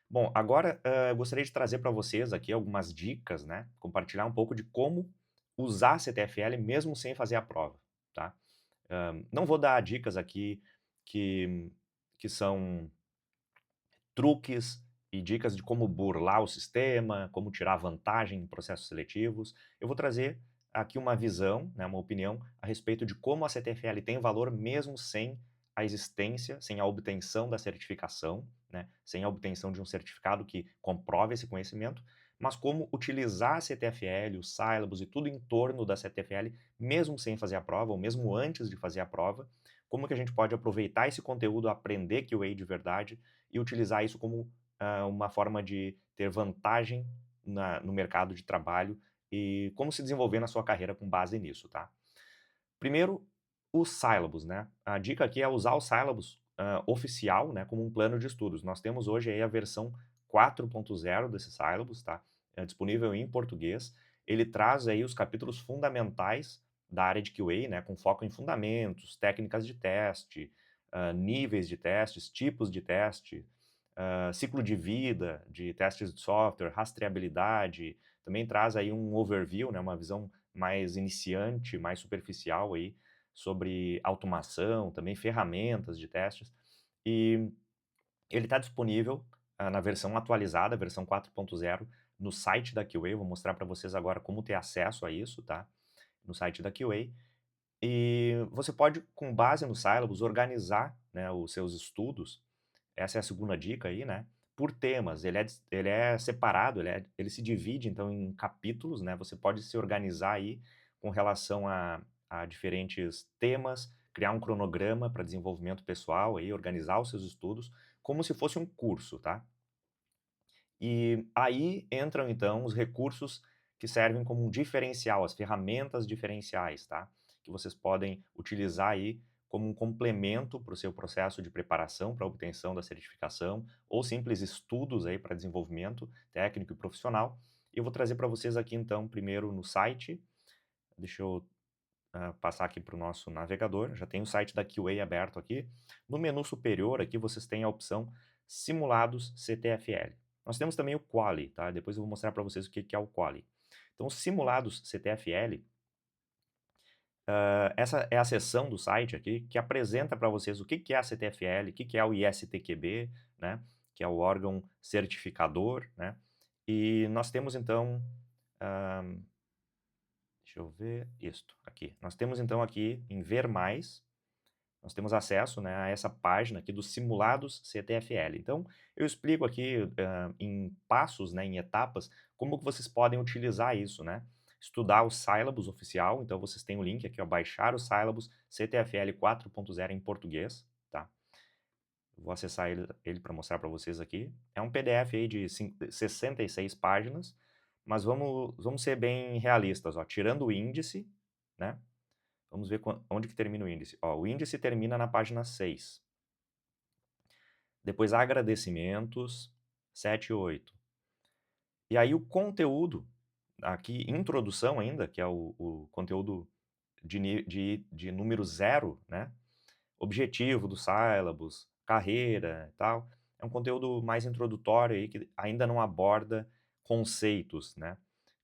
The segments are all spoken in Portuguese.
Bom, agora, eu gostaria de trazer para vocês aqui algumas dicas, né, compartilhar um pouco de como usar CTFL mesmo sem fazer a prova, tá. Não vou dar dicas aqui que que são truques e dicas de como burlar o sistema, como tirar vantagem em processos seletivos. Eu vou trazer aqui uma visão, né, uma opinião a respeito de como a CTFL tem valor mesmo sem a existência, sem a obtenção da certificação, né, sem a obtenção de um certificado que comprove esse conhecimento, mas como utilizar a CTFL, os sílabos e tudo em torno da CTFL, mesmo sem fazer a prova, ou mesmo antes de fazer a prova, como que a gente pode aproveitar esse conteúdo, aprender QA de verdade e utilizar isso como uma forma de ter vantagem no mercado de trabalho e como se desenvolver na sua carreira com base nisso, tá? Primeiro, os sílabos, né? A dica aqui é usar o sílabus oficial, né, como um plano de estudos. Nós temos hoje aí a versão 4.0 desses sílabus, tá? É disponível em português. Ele traz aí os capítulos fundamentais da área de QA, né, com foco em fundamentos, técnicas de teste, níveis de testes, tipos de teste, ciclo de vida de testes de software, rastreabilidade, também traz aí um overview, né, uma visão mais iniciante, mais superficial aí sobre automação, também ferramentas de testes. E ele está disponível na versão atualizada, versão 4.0, no site da QA. Eu vou mostrar para vocês agora como ter acesso a isso, tá? No site da QA. E você pode, com base no Syllabus, organizar, né, os seus estudos. Essa é a segunda dica aí, né, por temas. Ele é separado, ele se divide, então, em capítulos, né, você pode se organizar aí com relação a diferentes temas, criar um cronograma para desenvolvimento pessoal aí, organizar os seus estudos, como se fosse um curso, tá. E aí entram, então, os recursos que servem como um diferencial, as ferramentas diferenciais, tá? Que vocês podem utilizar aí como um complemento para o seu processo de preparação para a obtenção da certificação ou simples estudos aí para desenvolvimento técnico e profissional. E eu vou trazer para vocês aqui, então, primeiro no site. Deixa eu passar aqui para o nosso navegador. Já tem o site da QA aberto aqui. No menu superior aqui vocês têm a opção Simulados CTFL. Nós temos também o Quali, tá? Depois eu vou mostrar para vocês o que é o Quali. Então, os Simulados CTFL, essa é a seção do site aqui que apresenta para vocês o que é a CTFL, o que é o ISTQB, né? Que é o órgão certificador, né? E nós temos então, deixa eu ver, isto aqui. Nós temos então aqui em ver mais, nós temos acesso, né, a essa página aqui dos simulados CTFL. Então, eu explico aqui em passos, né, em etapas, como que vocês podem utilizar isso, né? Estudar o Syllabus oficial, então vocês têm o link aqui, ó, baixar o Syllabus CTFL 4.0 em português, tá? Vou acessar ele para mostrar para vocês aqui. É um PDF aí de 66 páginas, mas vamos ser bem realistas, ó, tirando o índice, né? Vamos ver onde que termina o índice. Ó, o índice termina na página 6. Depois agradecimentos, 7 e 8. E aí o conteúdo, aqui introdução ainda, que é o conteúdo de número 0, né? Objetivo do Syllabus, carreira e tal. É um conteúdo mais introdutório aí que ainda não aborda conceitos, né?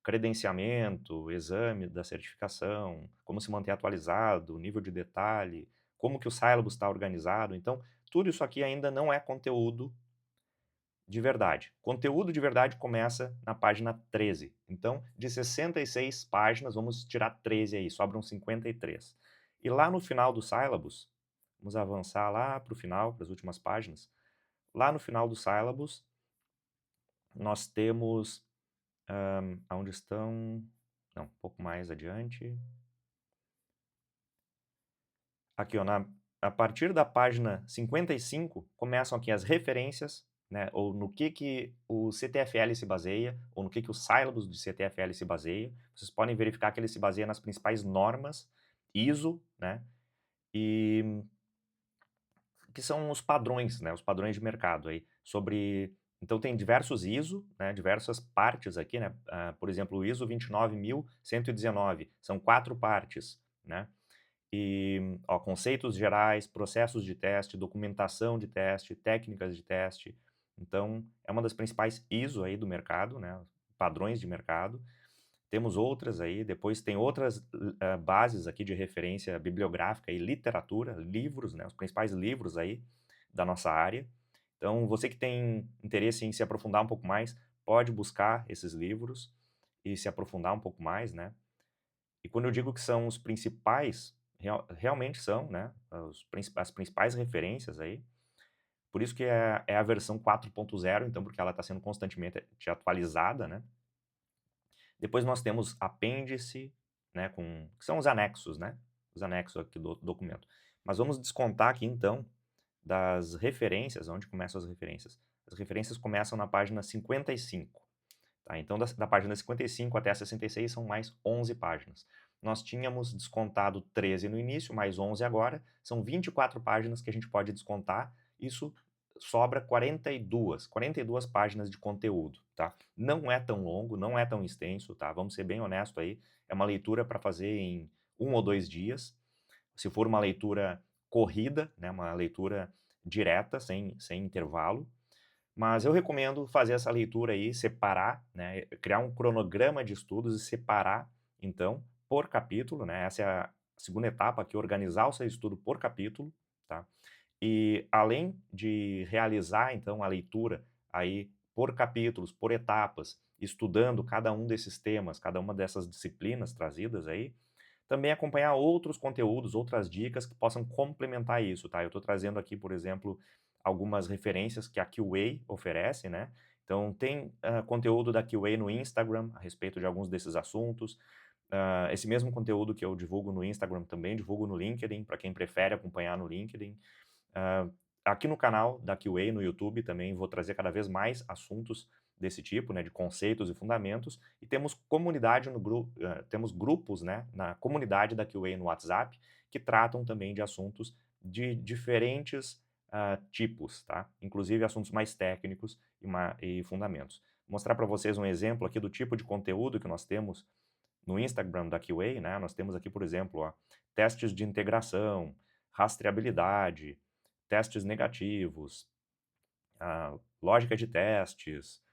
Credenciamento, exame da certificação, como se manter atualizado, nível de detalhe, como que o Syllabus está organizado. Então, tudo isso aqui ainda não é conteúdo de verdade. Conteúdo de verdade começa na página 13. Então, de 66 páginas, vamos tirar 13 aí, sobram 53. E lá no final do Syllabus, vamos avançar lá para o final, para as últimas páginas. Lá no final do Syllabus, nós temos, aonde estão, não, um pouco mais adiante. Aqui, ó, a partir da página 55, começam aqui as referências, né, ou no que o CTFL se baseia, ou no que o Syllabus do CTFL se baseia. Vocês podem verificar que ele se baseia nas principais normas ISO, né, e que são os padrões, né, os padrões de mercado aí, sobre... Então tem diversos ISO, né, diversas partes aqui, né, por exemplo, o ISO 29119, são 4 partes, né, e, ó, conceitos gerais, processos de teste, documentação de teste, técnicas de teste, Então, é uma das principais ISO aí do mercado, né, padrões de mercado. Temos outras aí, depois tem outras bases aqui de referência bibliográfica e literatura, livros, né, os principais livros aí da nossa área. Então, você que tem interesse em se aprofundar um pouco mais, pode buscar esses livros e se aprofundar um pouco mais, né. E quando eu digo que são os principais, realmente são, né, as principais referências aí. Por isso que é a versão 4.0, então, porque ela está sendo constantemente atualizada, né. Depois nós temos apêndice, né, que são os anexos, né, os anexos aqui do documento. Mas vamos descontar aqui, então, das referências, onde começam as referências. As referências começam na página 55, tá? Então, da página 55 até a 66 são mais 11 páginas. Nós tínhamos descontado 13 no início, mais 11 agora, são 24 páginas que a gente pode descontar, isso sobra 42 páginas de conteúdo, tá? Não é tão longo, não é tão extenso, tá? Vamos ser bem honesto aí, é uma leitura para fazer em 1 ou 2 dias. Se for uma leitura corrida, né, uma leitura direta, sem intervalo, mas eu recomendo fazer essa leitura aí, separar, né, criar um cronograma de estudos e separar, então, por capítulo, né, essa é a segunda etapa aqui, organizar o seu estudo por capítulo, tá? E além de realizar, então, a leitura aí por capítulos, por etapas, estudando cada um desses temas, cada uma dessas disciplinas trazidas aí, também acompanhar outros conteúdos, outras dicas que possam complementar isso, tá? Eu estou trazendo aqui, por exemplo, algumas referências que a QA oferece, né? Então, tem conteúdo da QA no Instagram a respeito de alguns desses assuntos. Esse mesmo conteúdo que eu divulgo no Instagram também divulgo no LinkedIn, para quem prefere acompanhar no LinkedIn. Ah, aqui no canal da QA, no YouTube, também vou trazer cada vez mais assuntos desse tipo, né, de conceitos e fundamentos, e temos comunidade no grupo, temos grupos, né, na comunidade da QA no WhatsApp, que tratam também de assuntos de diferentes tipos, tá? Inclusive assuntos mais técnicos e fundamentos. Vou mostrar para vocês um exemplo aqui do tipo de conteúdo que nós temos no Instagram da QA, né? Nós temos aqui, por exemplo, ó, testes de integração, rastreabilidade, testes negativos, lógica de testes,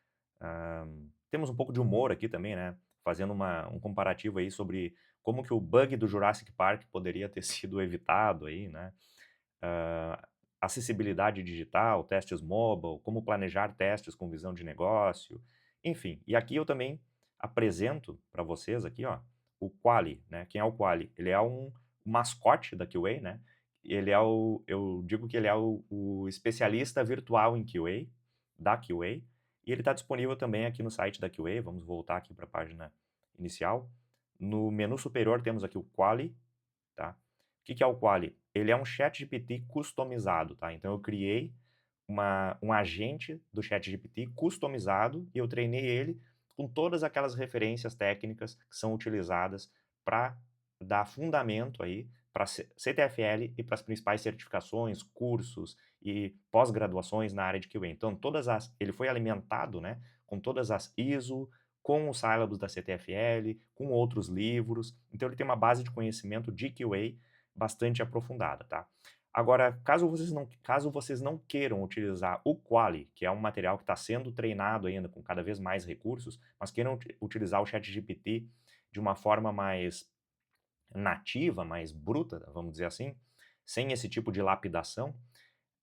ah, temos um pouco de humor aqui também, né, fazendo um comparativo aí sobre como que o bug do Jurassic Park poderia ter sido evitado aí, né, acessibilidade digital, testes mobile, como planejar testes com visão de negócio, enfim. E aqui eu também apresento para vocês aqui, ó, o Quali, né, quem é o Quali? Ele é um mascote da QA, né, ele é eu digo que ele é o especialista virtual em QA, da QA, e ele está disponível também aqui no site da QA, vamos voltar aqui para a página inicial. No menu superior temos aqui o Quali, tá? O que é o Quali? Ele é um ChatGPT customizado, tá? Então eu criei um agente do ChatGPT customizado e eu treinei ele com todas aquelas referências técnicas que são utilizadas para dar fundamento aí para CTFL e para as principais certificações, cursos e pós-graduações na área de QA. Então, ele foi alimentado, né, com todas as ISO, com os syllabus da CTFL, com outros livros. Então, ele tem uma base de conhecimento de QA bastante aprofundada, tá? Agora, caso vocês não queiram utilizar o Quali, que é um material que está sendo treinado ainda com cada vez mais recursos, mas queiram utilizar o ChatGPT de uma forma mais nativa, mais bruta, vamos dizer assim, sem esse tipo de lapidação,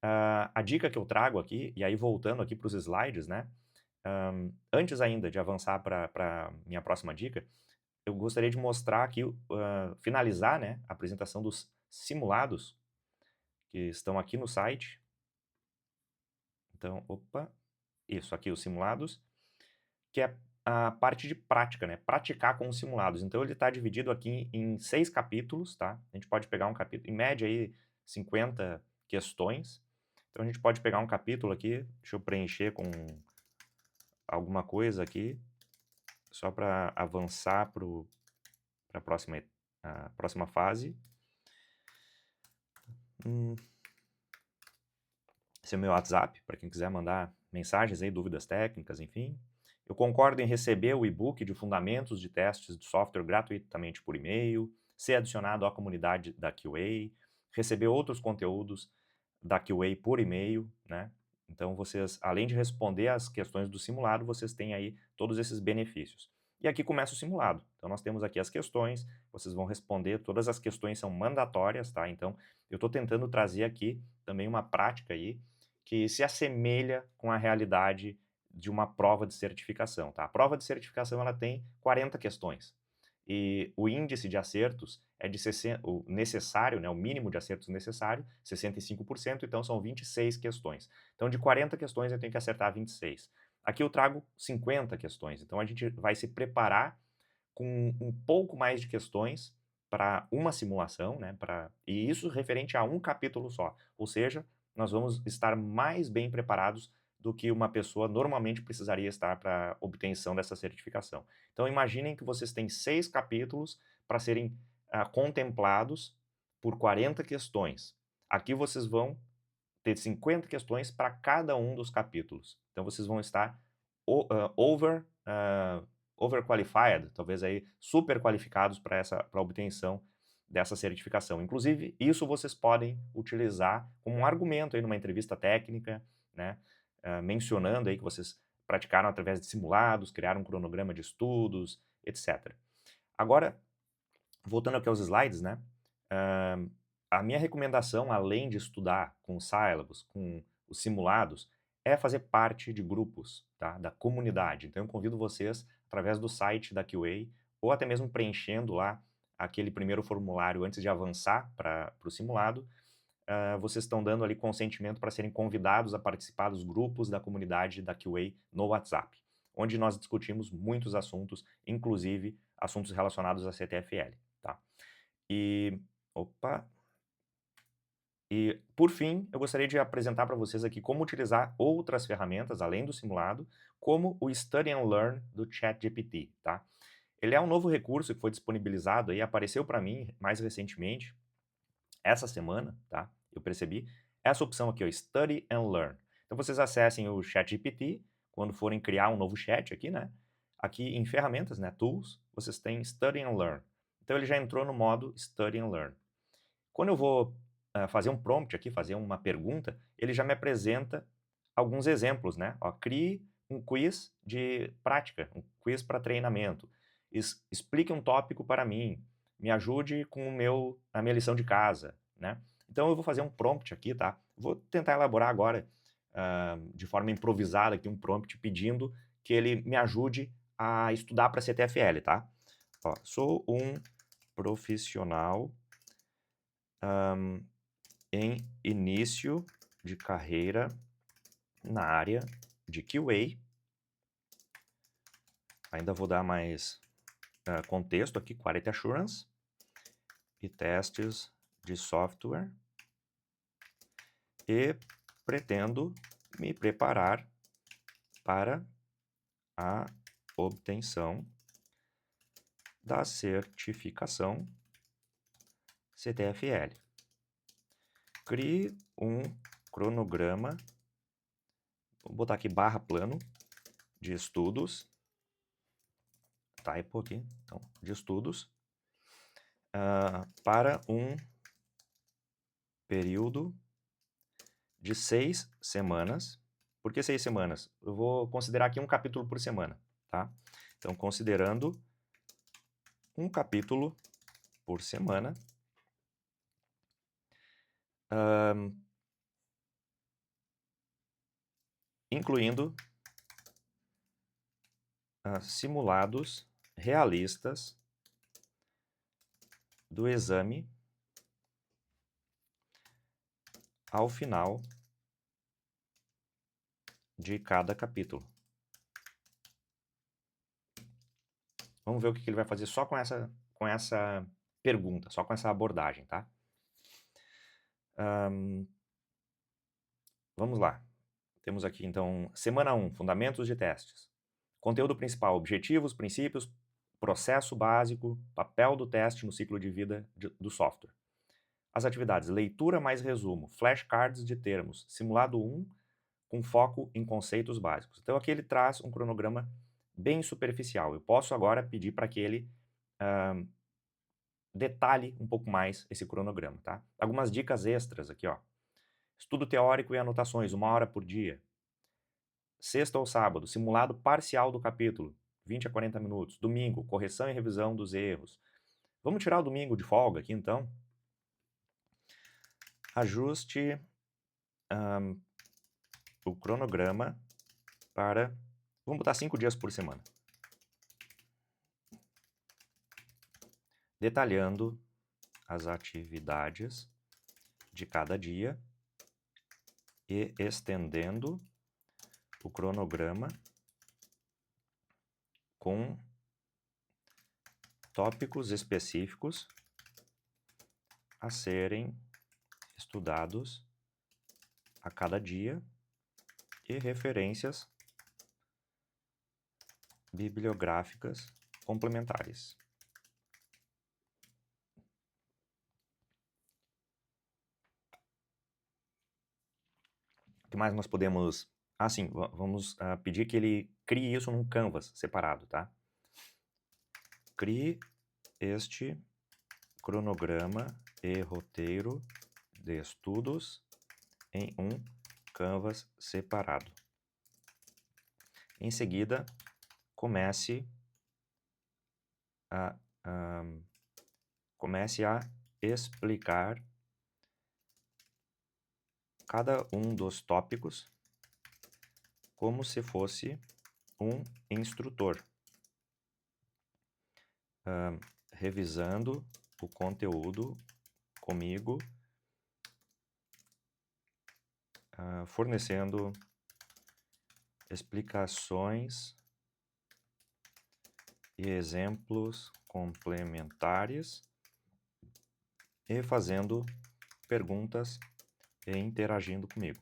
a dica que eu trago aqui, e aí voltando aqui para os slides, né, antes ainda de avançar para minha próxima dica, eu gostaria de mostrar aqui, finalizar, né, a apresentação dos simulados que estão aqui no site. Então, opa, isso aqui, os simulados, que é a parte de prática, né? Praticar com os simulados. Então, ele está dividido aqui em 6 capítulos, tá? A gente pode pegar um capítulo, em média aí, 50 questões. Então, a gente pode pegar um capítulo aqui, deixa eu preencher com alguma coisa aqui, só para avançar para a próxima fase. Esse é o meu WhatsApp, para quem quiser mandar mensagens aí, dúvidas técnicas, enfim. Eu concordo em receber o e-book de fundamentos de testes de software gratuitamente por e-mail, ser adicionado à comunidade da QA, receber outros conteúdos da QA por e-mail, né? Então vocês, além de responder as questões do simulado, vocês têm aí todos esses benefícios. E aqui começa o simulado. Então nós temos aqui as questões, vocês vão responder, todas as questões são mandatórias, tá? Então eu estou tentando trazer aqui também uma prática aí que se assemelha com a realidade de uma prova de certificação, tá? A prova de certificação ela tem 40 questões e o índice de acertos é de 60, o necessário, né, o mínimo de acertos necessário, 65%, então são 26 questões. Então de 40 questões eu tenho que acertar 26. Aqui eu trago 50 questões, então a gente vai se preparar com um pouco mais de questões para uma simulação, né, e isso referente a um capítulo só, ou seja, nós vamos estar mais bem preparados do que uma pessoa normalmente precisaria estar para obtenção dessa certificação. Então imaginem que vocês têm 6 capítulos para serem contemplados por 40 questões. Aqui vocês vão ter 50 questões para cada um dos capítulos. Então vocês vão estar overqualified, talvez aí super qualificados para a obtenção dessa certificação. Inclusive, isso vocês podem utilizar como um argumento aí numa entrevista técnica, né, mencionando aí que vocês praticaram através de simulados, criaram um cronograma de estudos, etc. Agora, voltando aqui aos slides, né, a minha recomendação, além de estudar com os syllabus, com os simulados, é fazer parte de grupos, tá, da comunidade. Então eu convido vocês, através do site da QA, ou até mesmo preenchendo lá aquele primeiro formulário antes de avançar para o simulado, vocês estão dando ali consentimento para serem convidados a participar dos grupos da comunidade da QA no WhatsApp, onde nós discutimos muitos assuntos, inclusive assuntos relacionados à CTFL, tá? E, por fim, eu gostaria de apresentar para vocês aqui como utilizar outras ferramentas, além do simulado, como o Study and Learn do ChatGPT, tá? Ele é um novo recurso que foi disponibilizado e apareceu para mim mais recentemente, essa semana, tá? Eu percebi essa opção aqui, ó, Study and Learn. Então vocês acessem o ChatGPT quando forem criar um novo chat aqui, né? Aqui em ferramentas, né, Tools, vocês têm Study and Learn. Então ele já entrou no modo Study and Learn. Quando eu vou fazer um prompt aqui, fazer uma pergunta, ele já me apresenta alguns exemplos, né? Ó, crie um quiz de prática, um quiz para treinamento. Explique um tópico para mim, me ajude com a minha lição de casa, né? Então eu vou fazer um prompt aqui, tá? Vou tentar elaborar agora, de forma improvisada aqui, um prompt pedindo que ele me ajude a estudar para CTFL, tá? Ó, sou um profissional em início de carreira na área de QA. Ainda vou dar mais contexto aqui, Quality Assurance e testes de software. E pretendo me preparar para a obtenção da certificação CTFL. Crie um cronograma, vou botar aqui /plano de estudos, typo aqui, então, de estudos, para um período de 6 semanas. Por que 6 semanas? Eu vou considerar aqui um capítulo por semana, tá? Então, considerando um capítulo por semana, incluindo simulados realistas do exame ao final de cada capítulo. Vamos ver o que ele vai fazer só com essa pergunta, só com essa abordagem, tá? Vamos lá. Temos aqui, então, semana 1, fundamentos de testes. Conteúdo principal, objetivos, princípios, processo básico, papel do teste no ciclo de vida do software. As atividades, leitura mais resumo, flashcards de termos, simulado 1 com foco em conceitos básicos. Então aqui ele traz um cronograma bem superficial. Eu posso agora pedir para que ele detalhe um pouco mais esse cronograma, tá? Algumas dicas extras aqui, ó. Estudo teórico e anotações, 1 hora por dia. Sexta ou sábado, simulado parcial do capítulo, 20 a 40 minutos. Domingo, correção e revisão dos erros. Vamos tirar o domingo de folga aqui, então. Ajuste o cronograma para... Vamos botar 5 dias por semana. Detalhando as atividades de cada dia e estendendo o cronograma com tópicos específicos a serem estudados a cada dia e referências bibliográficas complementares. O que mais nós podemos... sim, vamos pedir que ele crie isso num Canvas separado, tá? Crie este cronograma e roteiro de estudos em um Canvas separado. Em seguida, comece a explicar cada um dos tópicos como se fosse um instrutor, revisando o conteúdo comigo, fornecendo explicações e exemplos complementares e fazendo perguntas e interagindo comigo.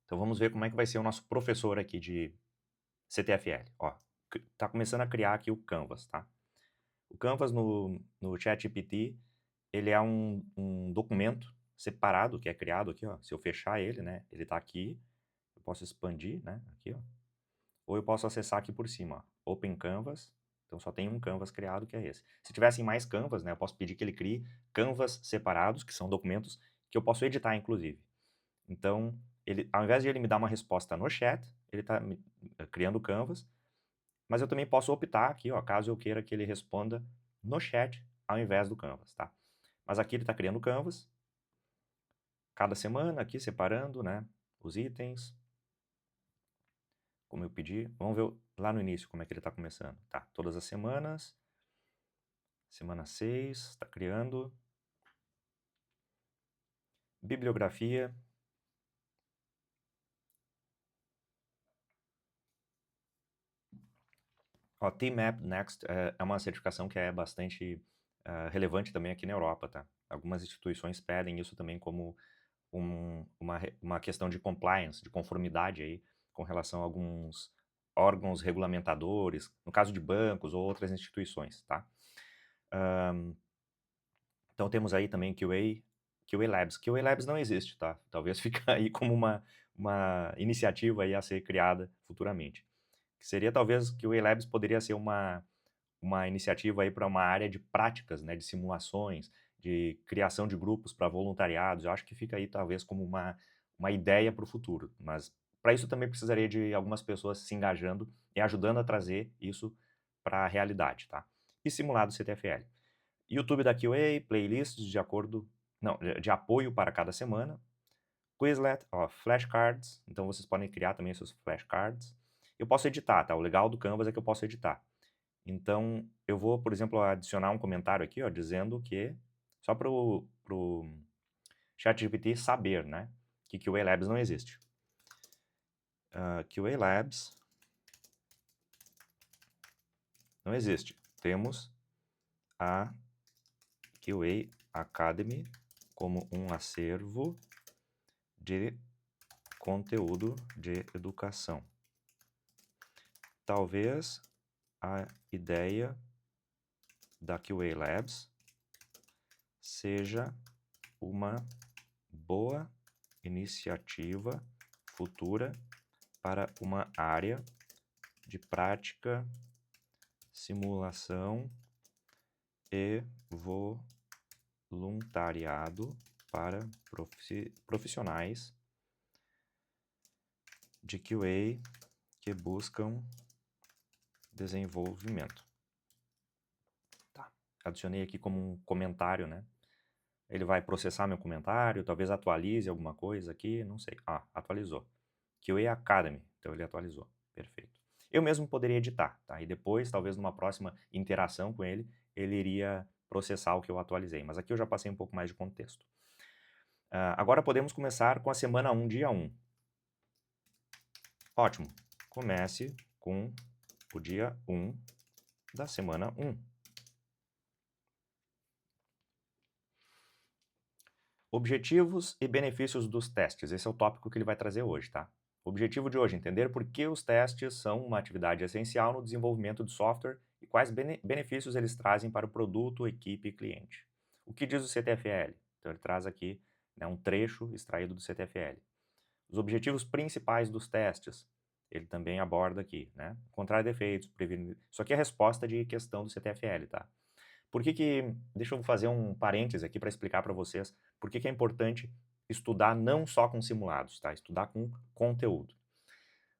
Então vamos ver como é que vai ser o nosso professor aqui de CTFL. Ó, tá começando a criar aqui o Canvas, tá? O Canvas no ChatGPT, ele é um documento separado que é criado aqui, ó. Se eu fechar ele, né, ele tá aqui. Eu posso expandir, né, aqui, ó. Ou eu posso acessar aqui por cima, ó, Open Canvas. Então só tem um Canvas criado, que é esse. Se tivessem mais Canvas, né, eu posso pedir que ele crie Canvas separados, que são documentos que eu posso editar, inclusive. Então, ele, ao invés de ele me dar uma resposta no chat, ele está criando o Canvas, mas eu também posso optar aqui, ó, caso eu queira que ele responda no chat, ao invés do Canvas, tá? Mas aqui ele está criando o Canvas, cada semana aqui separando, né, os itens, como eu pedi. Vamos ver lá no início como é que ele está começando. Tá, todas as semanas, semana 6, está criando. Bibliografia. Ó, TMAP Next é uma certificação que é bastante relevante também aqui na Europa, tá? Algumas instituições pedem isso também como uma questão de compliance, de conformidade aí, com relação a alguns órgãos regulamentadores, no caso de bancos ou outras instituições, tá? Então temos aí também QA Labs. QA Labs não existe, tá? Talvez fique aí como uma iniciativa aí a ser criada futuramente. Que seria talvez que o A-Labs poderia ser uma iniciativa aí para uma área de práticas, né, de simulações, de criação de grupos para voluntariados. Eu acho que fica aí talvez como uma ideia para o futuro, mas para isso também precisaria de algumas pessoas se engajando e ajudando a trazer isso para a realidade, tá? E simulado CTFL. YouTube da QA, playlists de apoio para cada semana, Quizlet, ó, flashcards, então vocês podem criar também seus flashcards. Eu posso editar, tá? O legal do Canvas é que eu posso editar. Então, eu vou, por exemplo, adicionar um comentário aqui, ó, dizendo que, só pro ChatGPT saber, né, que QA Labs não existe. QA Labs não existe. Temos a QA Academy como um acervo de conteúdo de educação. Talvez a ideia da QA Labs seja uma boa iniciativa futura para uma área de prática, simulação e voluntariado para profissionais de QA que buscam desenvolvimento. Tá. Adicionei aqui como um comentário, né? Ele vai processar meu comentário, talvez atualize alguma coisa aqui, não sei. Ah, atualizou. QA Academy, então ele atualizou. Perfeito. Eu mesmo poderia editar, tá? E depois, talvez numa próxima interação com ele, ele iria processar o que eu atualizei. Mas aqui eu já passei um pouco mais de contexto. Agora podemos começar com a semana 1, dia 1. Ótimo. Comece com o dia 1 da semana 1. Objetivos e benefícios dos testes. Esse é o tópico que ele vai trazer hoje, tá? O objetivo de hoje é entender por que os testes são uma atividade essencial no desenvolvimento de software e quais benefícios eles trazem para o produto, equipe e cliente. O que diz o CTFL? Então ele traz aqui, né, um trecho extraído do CTFL. Os objetivos principais dos testes, ele também aborda aqui, né? Encontrar defeitos, prevenir... Isso aqui é a resposta de questão do CTFL, tá? Deixa eu fazer um parêntese aqui para explicar para vocês por que é importante estudar não só com simulados, tá? Estudar com conteúdo.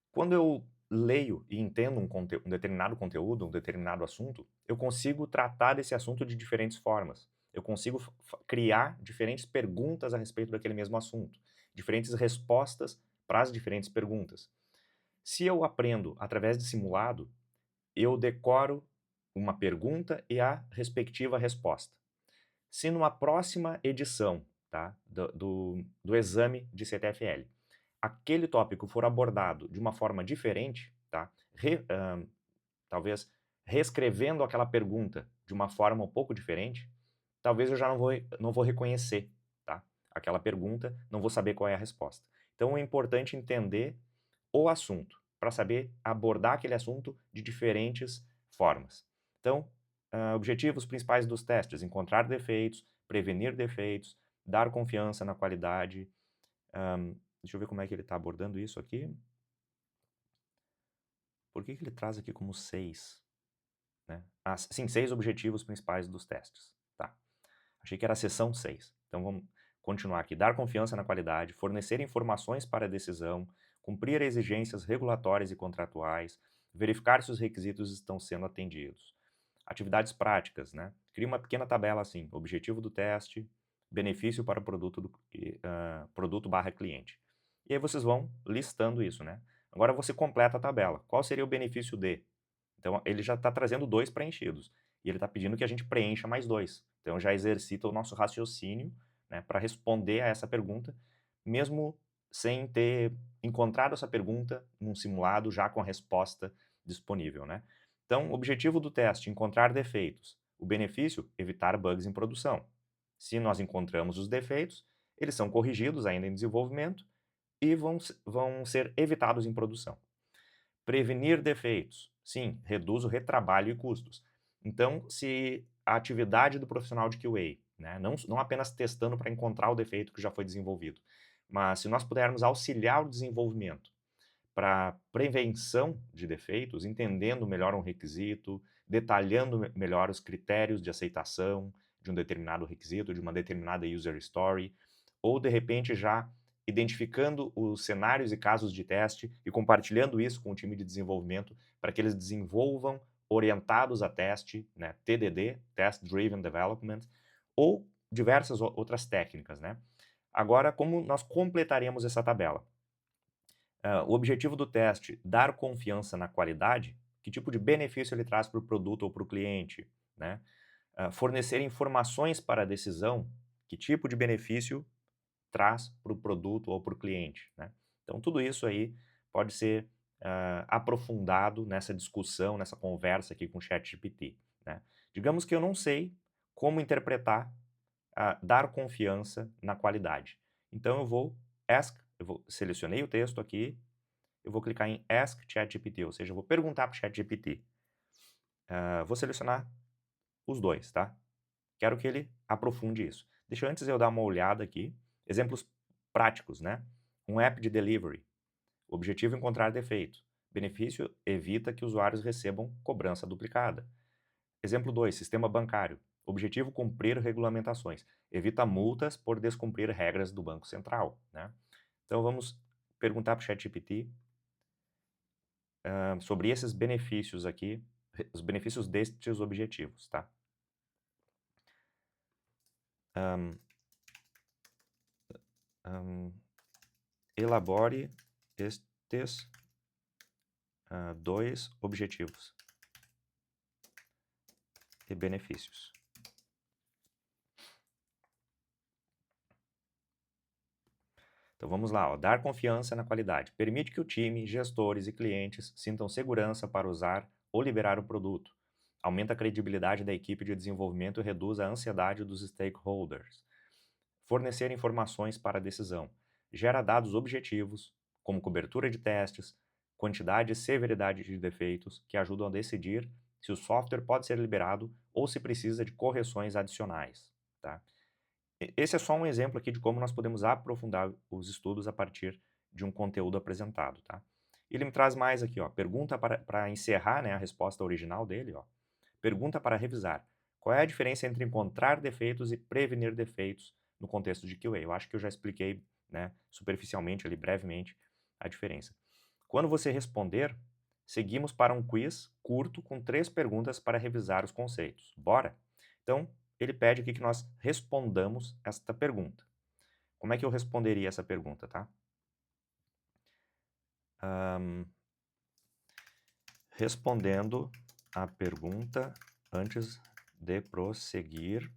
Quando eu leio e entendo um determinado conteúdo, um determinado assunto, eu consigo tratar desse assunto de diferentes formas. Eu consigo criar diferentes perguntas a respeito daquele mesmo assunto, diferentes respostas para as diferentes perguntas. Se eu aprendo através de simulado, eu decoro uma pergunta e a respectiva resposta. Se numa próxima edição, tá, do exame de CTFL, aquele tópico for abordado de uma forma diferente, tá, talvez reescrevendo aquela pergunta de uma forma um pouco diferente, talvez eu já não vou reconhecer, tá, aquela pergunta, não vou saber qual é a resposta. Então é importante entender o assunto, para saber abordar aquele assunto de diferentes formas. Então, objetivos principais dos testes: encontrar defeitos, prevenir defeitos, dar confiança na qualidade. Deixa eu ver como é que ele está abordando isso aqui. Por que ele traz aqui como 6? Né? Sim, 6 objetivos principais dos testes. Tá. Achei que era a seção 6. Então vamos continuar aqui. Dar confiança na qualidade, fornecer informações para a decisão, cumprir exigências regulatórias e contratuais, verificar se os requisitos estão sendo atendidos. Atividades práticas, né? Cria uma pequena tabela assim: objetivo do teste, benefício para o produto/cliente. E aí vocês vão listando isso, né? Agora você completa a tabela. Qual seria o benefício de? Então ele já está trazendo 2 preenchidos. E ele está pedindo que a gente preencha mais 2. Então já exercita o nosso raciocínio, né, para responder a essa pergunta, mesmo sem ter encontrado essa pergunta num simulado já com a resposta disponível, né? Então, o objetivo do teste: encontrar defeitos. O benefício: evitar bugs em produção. Se nós encontramos os defeitos, eles são corrigidos ainda em desenvolvimento e vão ser evitados em produção. Prevenir defeitos. Sim, reduz o retrabalho e custos. Então, se a atividade do profissional de QA, né, não apenas testando para encontrar o defeito que já foi desenvolvido, mas se nós pudermos auxiliar o desenvolvimento para prevenção de defeitos, entendendo melhor um requisito, detalhando melhor os critérios de aceitação de um determinado requisito, de uma determinada user story, ou de repente já identificando os cenários e casos de teste e compartilhando isso com o time de desenvolvimento para que eles desenvolvam orientados a teste, né, TDD, Test Driven Development, ou diversas outras técnicas, né? Agora, como nós completaremos essa tabela? O objetivo do teste: dar confiança na qualidade. Que tipo de benefício ele traz para o produto ou para o cliente, né? Fornecer informações para a decisão. Que tipo de benefício traz para o produto ou para o cliente, né? Então, tudo isso aí pode ser aprofundado nessa discussão, nessa conversa aqui com o ChatGPT, né? Digamos que eu não sei como interpretar, dar confiança na qualidade. Então, selecionei o texto aqui, eu vou clicar em Ask ChatGPT, ou seja, eu vou perguntar para o ChatGPT. Vou selecionar os dois, tá? Quero que ele aprofunde isso. Deixa antes eu dar uma olhada aqui. Exemplos práticos, né? Um app de delivery. Objetivo: encontrar defeito. Benefício: evita que usuários recebam cobrança duplicada. Exemplo 2, sistema bancário. Objetivo: cumprir regulamentações. Evita multas por descumprir regras do Banco Central, né? Então vamos perguntar para o ChatGPT sobre esses benefícios aqui, os benefícios destes objetivos, tá? Elabore estes 2 objetivos e benefícios. Então vamos lá, ó. Dar confiança na qualidade. Permite que o time, gestores e clientes sintam segurança para usar ou liberar o produto. Aumenta a credibilidade da equipe de desenvolvimento e reduz a ansiedade dos stakeholders. Fornecer informações para a decisão. Gera dados objetivos, como cobertura de testes, quantidade e severidade de defeitos, que ajudam a decidir se o software pode ser liberado ou se precisa de correções adicionais, tá? Esse é só um exemplo aqui de como nós podemos aprofundar os estudos a partir de um conteúdo apresentado, tá? Ele me traz mais aqui, ó, pergunta para encerrar, né, a resposta original dele, ó. Pergunta para revisar. Qual é a diferença entre encontrar defeitos e prevenir defeitos no contexto de QA? Eu acho que eu já expliquei, né, superficialmente ali, brevemente, a diferença. Quando você responder, seguimos para um quiz curto com 3 perguntas para revisar os conceitos. Bora? Então, ele pede aqui que nós respondamos esta pergunta. Como é que eu responderia essa pergunta, tá? Respondendo a pergunta antes de prosseguir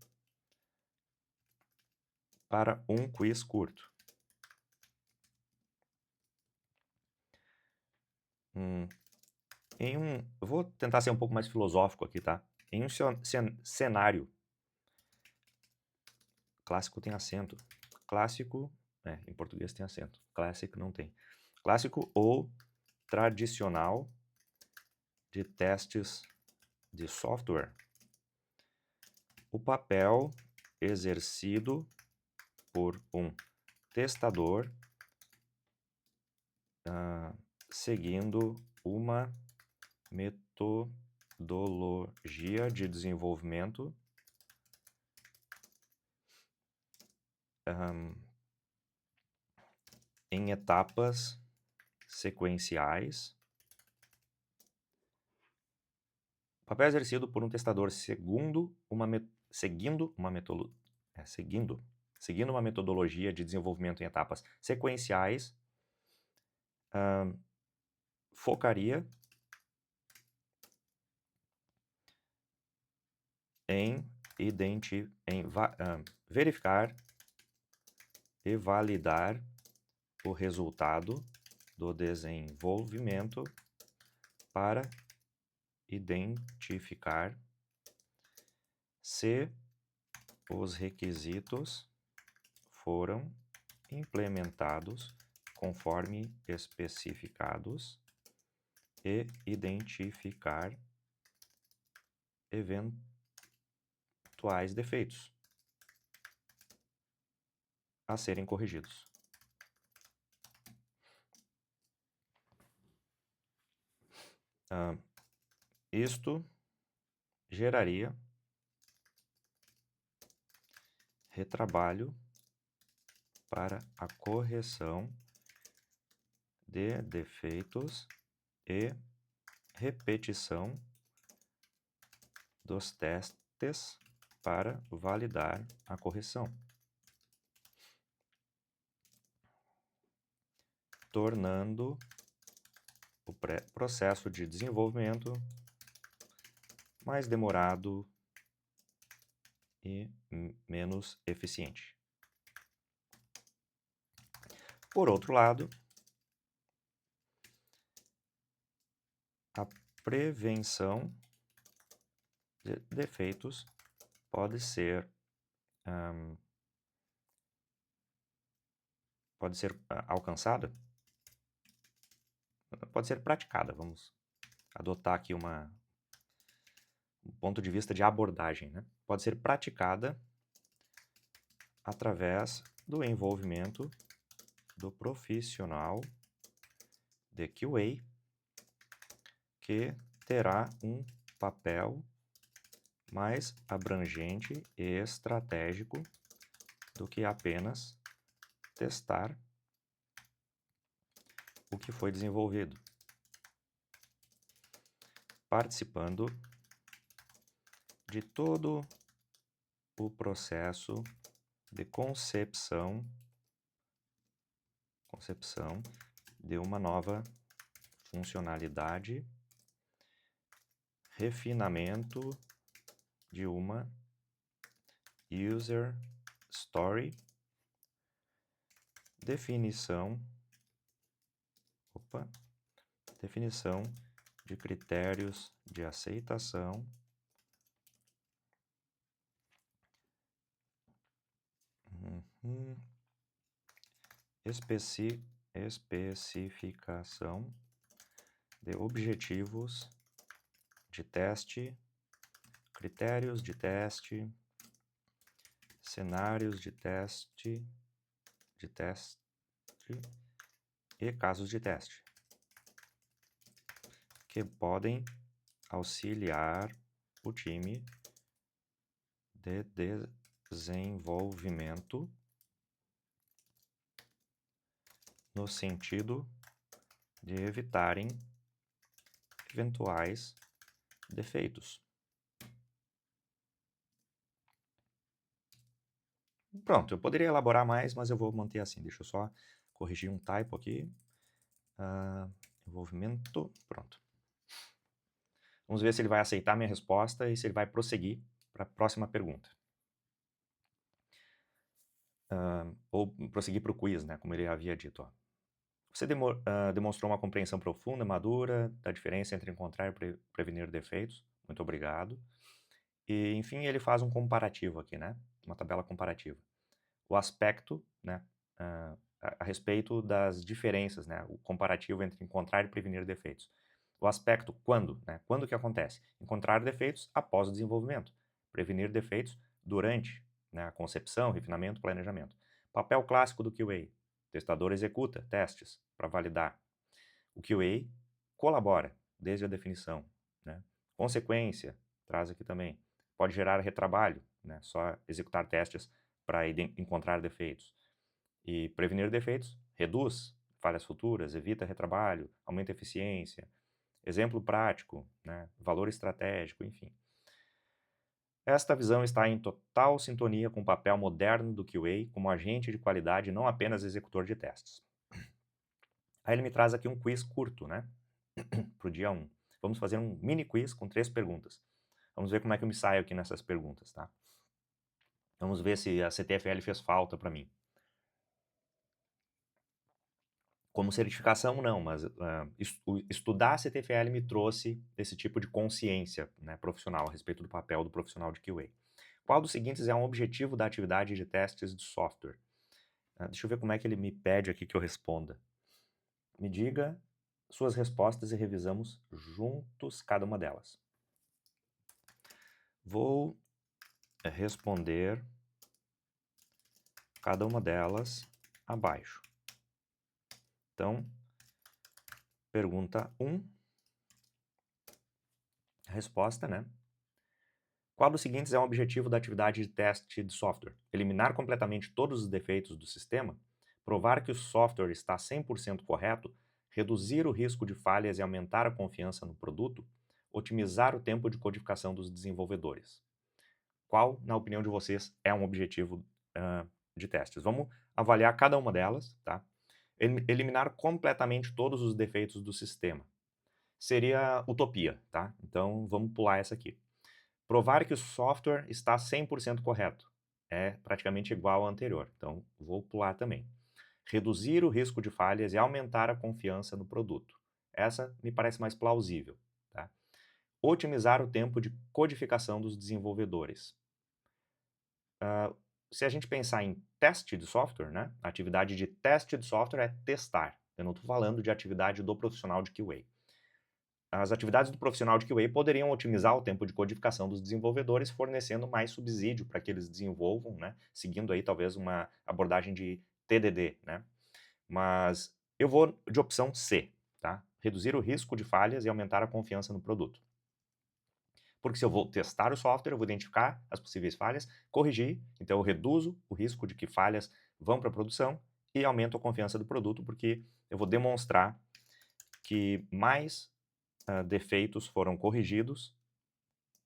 para um quiz curto. Eu vou tentar ser um pouco mais filosófico aqui, tá? Em um cenário clássico tem acento. Clássico, em português tem acento. Classic não tem. Clássico ou tradicional de testes de software. O papel exercido por um testador seguindo uma metodologia de desenvolvimento em etapas sequenciais. Papel exercido por um testador seguindo uma metodologia de desenvolvimento em etapas sequenciais, focaria em verificar e validar o resultado do desenvolvimento para identificar se os requisitos foram implementados conforme especificados e identificar eventuais defeitos a serem corrigidos. Isto geraria retrabalho para a correção de defeitos e repetição dos testes para validar a correção, tornando o processo de desenvolvimento mais demorado e menos eficiente. Por outro lado, a prevenção de defeitos pode ser alcançada, pode ser praticada. Vamos adotar aqui um ponto de vista de abordagem, né? Pode ser praticada através do envolvimento do profissional de QA, que terá um papel mais abrangente e estratégico do que apenas testar o que foi desenvolvido, participando de todo o processo de concepção de uma nova funcionalidade, refinamento de uma user story, definição de critérios de aceitação, especificação de objetivos de teste, critérios de teste, cenários de teste e casos de teste, que podem auxiliar o time de desenvolvimento no sentido de evitarem eventuais defeitos. Pronto, eu poderia elaborar mais, mas eu vou manter assim. Deixa eu só corrigir um typo aqui. Envolvimento, pronto. Vamos ver se ele vai aceitar minha resposta e se ele vai prosseguir para a próxima pergunta. Ou prosseguir para o quiz, né, como ele havia dito. Ó. Você demonstrou uma compreensão profunda, madura, da diferença entre encontrar e prevenir defeitos. Muito obrigado. E, enfim, ele faz um comparativo aqui, né? Uma tabela comparativa. O aspecto, né, a respeito das diferenças, né? O comparativo entre encontrar e prevenir defeitos. O aspecto quando, né? Quando que acontece? Encontrar defeitos após o desenvolvimento. Prevenir defeitos durante, né, a concepção, refinamento, planejamento. Papel clássico do QA. O testador executa testes para validar. O QA colabora desde a definição, né? Consequência, traz aqui também. Pode gerar retrabalho, né? Só executar testes para encontrar defeitos. E prevenir defeitos reduz falhas futuras, evita retrabalho, aumenta a eficiência. Exemplo prático, né? Valor estratégico, enfim. Esta visão está em total sintonia com o papel moderno do QA como agente de qualidade e não apenas executor de testes. Aí ele me traz aqui um quiz curto, né? Para o dia 1. Vamos fazer um mini quiz com 3 perguntas. Vamos ver como é que eu me saio aqui nessas perguntas, tá? Vamos ver se a CTFL fez falta para mim. Como certificação, não, mas estudar a CTFL me trouxe esse tipo de consciência, né, profissional a respeito do papel do profissional de QA. Qual dos seguintes é um objetivo da atividade de testes de software? Deixa eu ver como é que ele me pede aqui que eu responda. Me diga suas respostas e revisamos juntos cada uma delas. Vou responder cada uma delas abaixo. Então, pergunta 1, resposta, né? Qual dos seguintes é um objetivo da atividade de teste de software? Eliminar completamente todos os defeitos do sistema, provar que o software está 100% correto, reduzir o risco de falhas e aumentar a confiança no produto, otimizar o tempo de codificação dos desenvolvedores. Qual, na opinião de vocês, é um objetivo de testes? Vamos avaliar cada uma delas, tá? Eliminar completamente todos os defeitos do sistema. Seria utopia, tá? Então, vamos pular essa aqui. Provar que o software está 100% correto. É praticamente igual ao anterior, então vou pular também. Reduzir o risco de falhas e aumentar a confiança no produto. Essa me parece mais plausível, tá? Otimizar o tempo de codificação dos desenvolvedores. Se a gente pensar em teste de software, né? A atividade de teste de software é testar. Eu não estou falando de atividade do profissional de QA. As atividades do profissional de QA poderiam otimizar o tempo de codificação dos desenvolvedores, fornecendo mais subsídio para que eles desenvolvam, né? Seguindo aí talvez uma abordagem de TDD, né? Mas eu vou de opção C, tá? Reduzir o risco de falhas e aumentar a confiança no produto. Porque se eu vou testar o software, eu vou identificar as possíveis falhas, corrigir, então eu reduzo o risco de que falhas vão para a produção e aumento a confiança do produto, porque eu vou demonstrar que mais defeitos foram corrigidos,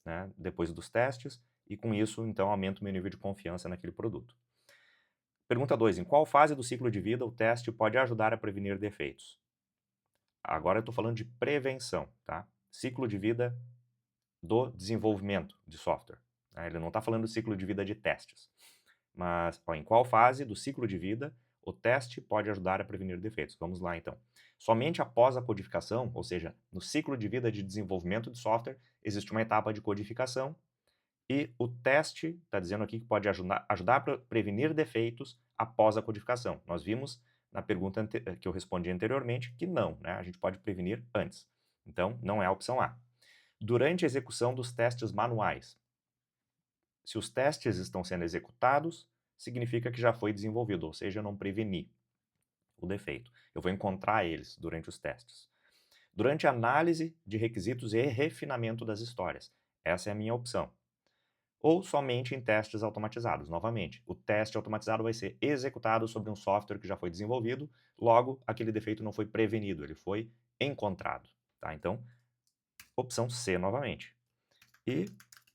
né, depois dos testes, e com isso, então, aumento o meu nível de confiança naquele produto. Pergunta 2. Em qual fase do ciclo de vida o teste pode ajudar a prevenir defeitos? Agora eu estou falando de prevenção, tá? Ciclo de vida do desenvolvimento de software, né? Ele não está falando do ciclo de vida de testes. Mas, em qual fase do ciclo de vida o teste pode ajudar a prevenir defeitos? Vamos lá, então. Somente após a codificação, ou seja, no ciclo de vida de desenvolvimento de software, existe uma etapa de codificação e o teste está dizendo aqui que pode ajudar a prevenir defeitos após a codificação. Nós vimos na pergunta que eu respondi anteriormente que não, né? A gente pode prevenir antes. Então, não é a opção A. Durante a execução dos testes manuais, se os testes estão sendo executados, significa que já foi desenvolvido, ou seja, eu não preveni o defeito. Eu vou encontrar eles durante os testes. Durante a análise de requisitos e refinamento das histórias, essa é a minha opção. Ou somente em testes automatizados. Novamente, o teste automatizado vai ser executado sobre um software que já foi desenvolvido, logo, aquele defeito não foi prevenido, ele foi encontrado. Tá? Então, opção C novamente. E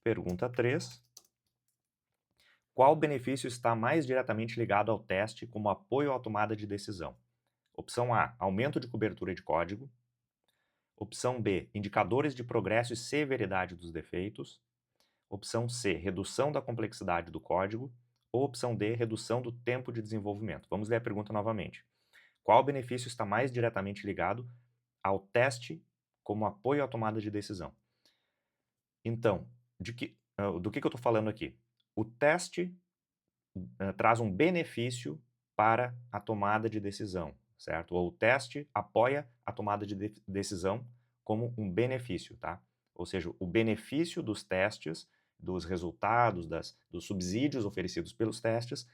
pergunta 3. Qual benefício está mais diretamente ligado ao teste como apoio à tomada de decisão? Opção A, aumento de cobertura de código. Opção B, indicadores de progresso e severidade dos defeitos. Opção C, redução da complexidade do código. Ou opção D, redução do tempo de desenvolvimento. Vamos ler a pergunta novamente. Qual benefício está mais diretamente ligado ao teste como apoio à tomada de decisão? Então, do que eu estou falando aqui? O teste traz um benefício para a tomada de decisão, certo? Ou o teste apoia a tomada de decisão como um benefício, tá? Ou seja, o benefício dos testes, dos resultados, dos subsídios oferecidos pelos testes,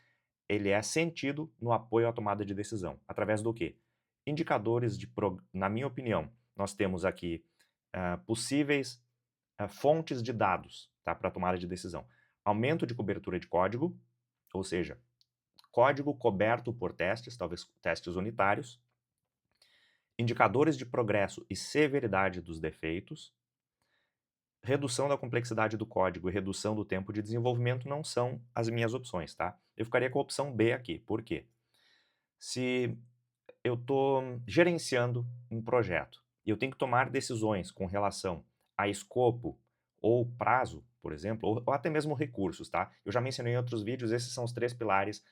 ele é sentido no apoio à tomada de decisão. Através do quê? Indicadores na minha opinião, nós temos aqui possíveis fontes de dados, tá, para a tomada de decisão. Aumento de cobertura de código, ou seja, código coberto por testes, talvez testes unitários, indicadores de progresso e severidade dos defeitos, redução da complexidade do código e redução do tempo de desenvolvimento não são as minhas opções, tá? Eu ficaria com a opção B aqui. Por quê? Se eu estou gerenciando um projeto e eu tenho que tomar decisões com relação a escopo ou prazo, por exemplo, ou até mesmo recursos, tá? Eu já mencionei em outros vídeos, esses são os 3 pilares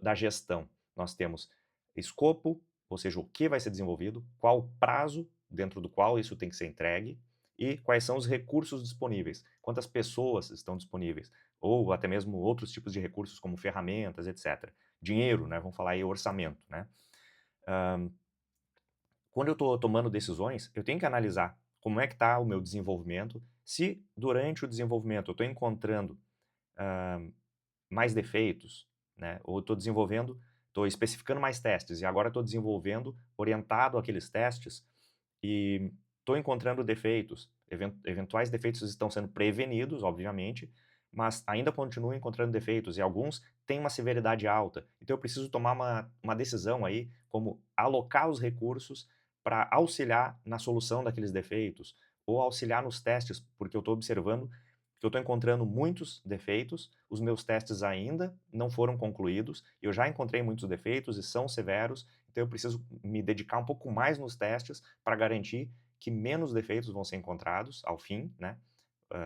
da gestão. Nós temos escopo, ou seja, o que vai ser desenvolvido, qual o prazo dentro do qual isso tem que ser entregue e quais são os recursos disponíveis, quantas pessoas estão disponíveis, ou até mesmo outros tipos de recursos como ferramentas, etc. Dinheiro, né? Vamos falar aí orçamento, né? Quando eu estou tomando decisões, eu tenho que analisar como é que está o meu desenvolvimento, se durante o desenvolvimento eu estou encontrando mais defeitos, né, ou estou especificando mais testes e agora estou desenvolvendo orientado àqueles testes e estou encontrando defeitos, eventuais defeitos estão sendo prevenidos, obviamente, mas ainda continuo encontrando defeitos e alguns têm uma severidade alta. Então eu preciso tomar uma decisão aí, como alocar os recursos para auxiliar na solução daqueles defeitos ou auxiliar nos testes, porque eu estou observando que eu estou encontrando muitos defeitos, os meus testes ainda não foram concluídos, eu já encontrei muitos defeitos e são severos, então eu preciso me dedicar um pouco mais nos testes para garantir que menos defeitos vão ser encontrados ao fim, né?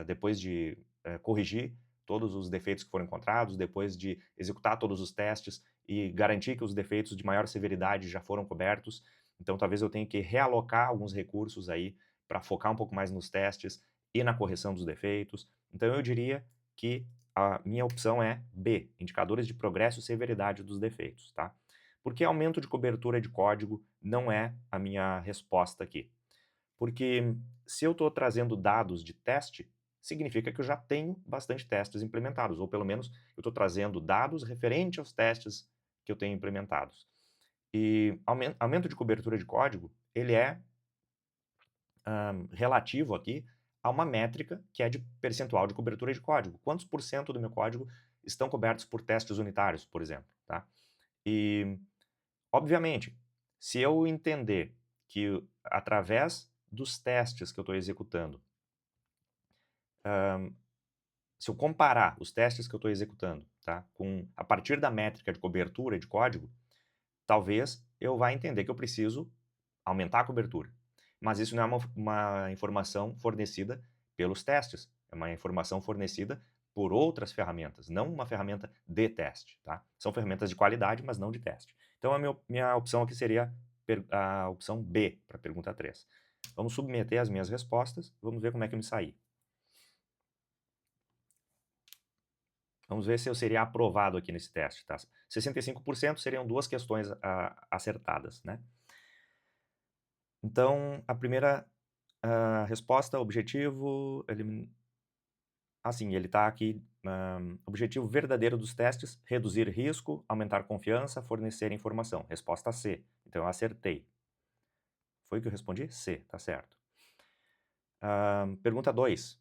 Depois de corrigir todos os defeitos que foram encontrados, depois de executar todos os testes e garantir que os defeitos de maior severidade já foram cobertos. Então, talvez eu tenha que realocar alguns recursos aí para focar um pouco mais nos testes e na correção dos defeitos. Então, eu diria que a minha opção é B, indicadores de progresso e severidade dos defeitos, tá? Porque aumento de cobertura de código não é a minha resposta aqui. Porque se eu estou trazendo dados de teste, significa que eu já tenho bastante testes implementados, ou pelo menos eu estou trazendo dados referentes aos testes que eu tenho implementados. E aumento de cobertura de código, ele é relativo aqui há uma métrica que é de percentual de cobertura de código. Quantos por cento do meu código estão cobertos por testes unitários, por exemplo, tá? E, obviamente, se eu entender que através dos testes que eu estou executando, se eu comparar os testes que eu estou executando, tá, a partir da métrica de cobertura de código, talvez eu vá entender que eu preciso aumentar a cobertura. Mas isso não é uma informação fornecida pelos testes, é uma informação fornecida por outras ferramentas, não uma ferramenta de teste, tá? São ferramentas de qualidade, mas não de teste. Então, a minha opção aqui seria a opção B, para a pergunta 3. Vamos submeter as minhas respostas, vamos ver como é que eu me saí. Vamos ver se eu seria aprovado aqui nesse teste, tá? 65% seriam 2 questões acertadas, né? Então, a primeira resposta, objetivo, assim, ele está aqui, objetivo verdadeiro dos testes, reduzir risco, aumentar confiança, fornecer informação. Resposta C. Então, eu acertei. Foi o que eu respondi? C, tá certo. Pergunta 2.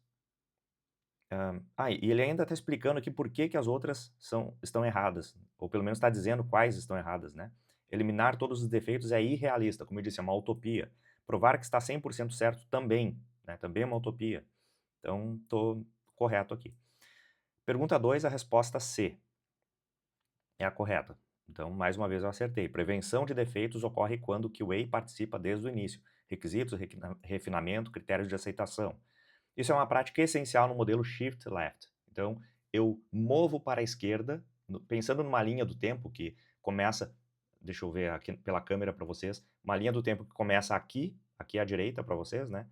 E ele ainda está explicando aqui por que as outras estão erradas, ou pelo menos está dizendo quais estão erradas, né? Eliminar todos os defeitos é irrealista, como eu disse, é uma utopia. Provar que está 100% certo também, né? Também é uma utopia. Então, estou correto aqui. Pergunta 2, a resposta C é a correta. Então, mais uma vez eu acertei. Prevenção de defeitos ocorre quando o QA participa desde o início. Requisitos, refinamento, critérios de aceitação. Isso é uma prática essencial no modelo Shift Left. Então, eu movo para a esquerda, pensando numa linha do tempo que começa, deixa eu ver aqui pela câmera para vocês, uma linha do tempo que começa aqui à direita para vocês, né?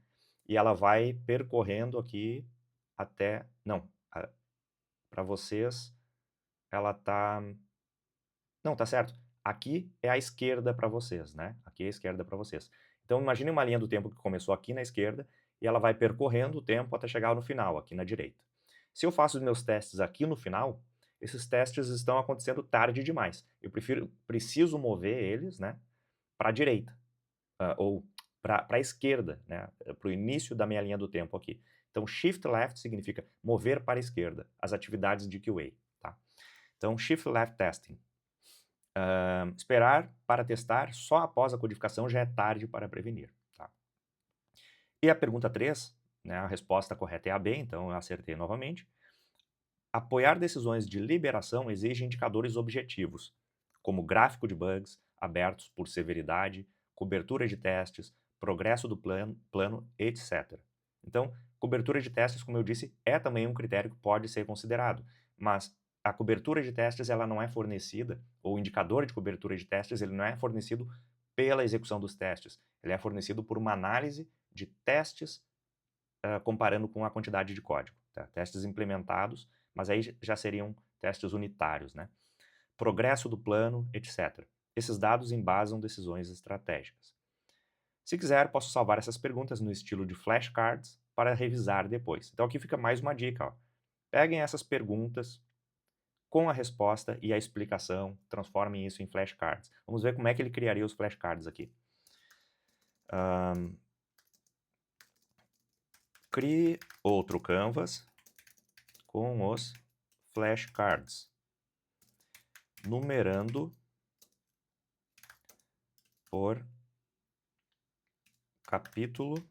E ela vai percorrendo aqui até, não, para vocês, ela tá, não, tá certo. Aqui é a esquerda para vocês, né? Aqui é a esquerda para vocês. Então, imagine uma linha do tempo que começou aqui na esquerda e ela vai percorrendo o tempo até chegar no final, aqui na direita. Se eu faço os meus testes aqui no final, esses testes estão acontecendo tarde demais. Eu preciso mover eles, né, para a direita, ou para a esquerda, né, para o início da minha linha do tempo aqui. Então, Shift Left significa mover para a esquerda as atividades de QA, tá? Então, Shift Left Testing. Esperar para testar só após a codificação já é tarde para prevenir. Tá? E a pergunta 3, né, a resposta correta é a B, então eu acertei novamente. Apoiar decisões de liberação exige indicadores objetivos, como gráfico de bugs abertos por severidade, cobertura de testes, progresso do plano, etc. Então, cobertura de testes, como eu disse, é também um critério que pode ser considerado, mas a cobertura de testes ela não é fornecida, ou o indicador de cobertura de testes ele não é fornecido pela execução dos testes, ele é fornecido por uma análise de testes comparando com a quantidade de código. Tá? Testes implementados, mas aí já seriam testes unitários, né? Progresso do plano, etc. Esses dados embasam decisões estratégicas. Se quiser, posso salvar essas perguntas no estilo de flashcards para revisar depois. Então aqui fica mais uma dica. Ó. Peguem essas perguntas com a resposta e a explicação, transformem isso em flashcards. Vamos ver como é que ele criaria os flashcards aqui. Crie outro canvas com os flashcards, numerando por capítulo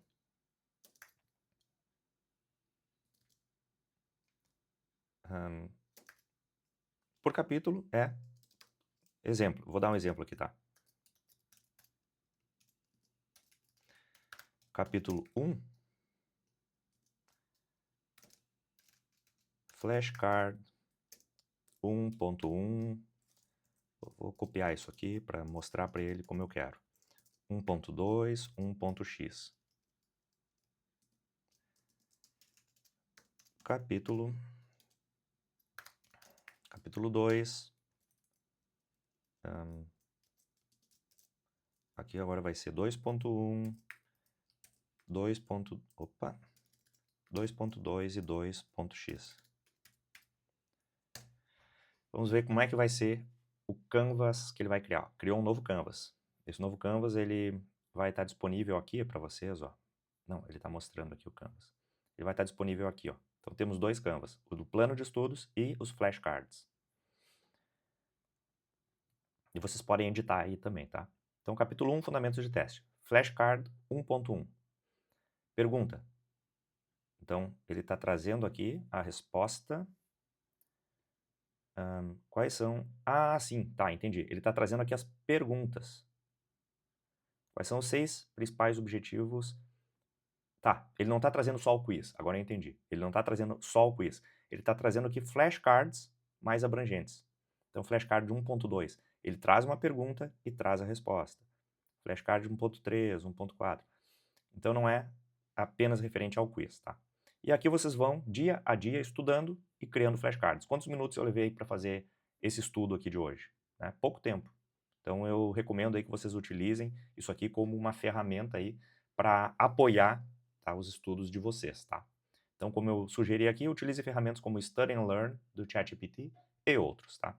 por capítulo é exemplo. Vou dar um exemplo aqui, tá? Capítulo 1, flashcard 1.1. Vou copiar isso aqui para mostrar para ele como eu quero. 1.2, 1.x. Capítulo 2. Aqui agora vai ser 2.1, 2.2 e 2.x. Vamos ver como é que vai ser o canvas que ele vai criar. Criou um novo canvas. Esse novo canvas ele vai estar disponível aqui para vocês. Ó. Não, ele está mostrando aqui o canvas. ele vai estar disponível aqui, ó. Então temos 2 Canvas, o do plano de estudos e os flashcards. E vocês podem editar aí também, tá? Então capítulo 1, fundamentos de teste. Flashcard 1.1. Pergunta. Então ele está trazendo aqui a resposta. Quais são... Ah, sim, tá, entendi. Ele está trazendo aqui as perguntas. Quais são os 6 principais objetivos? Tá, ele não está trazendo só o quiz, agora eu entendi. Ele não está trazendo só o quiz. Ele está trazendo aqui flashcards mais abrangentes. Então, flashcard 1.2, ele traz uma pergunta e traz a resposta. Flashcard 1.3, 1.4. Então, não é apenas referente ao quiz, tá? E aqui vocês vão, dia a dia, estudando e criando flashcards. Quantos minutos eu levei para fazer esse estudo aqui de hoje? Né? Pouco tempo. Então, eu recomendo aí que vocês utilizem isso aqui como uma ferramenta aí para apoiar, tá, os estudos de vocês, tá? Então, como eu sugeri aqui, utilize ferramentas como Study and Learn do ChatGPT e outros, tá?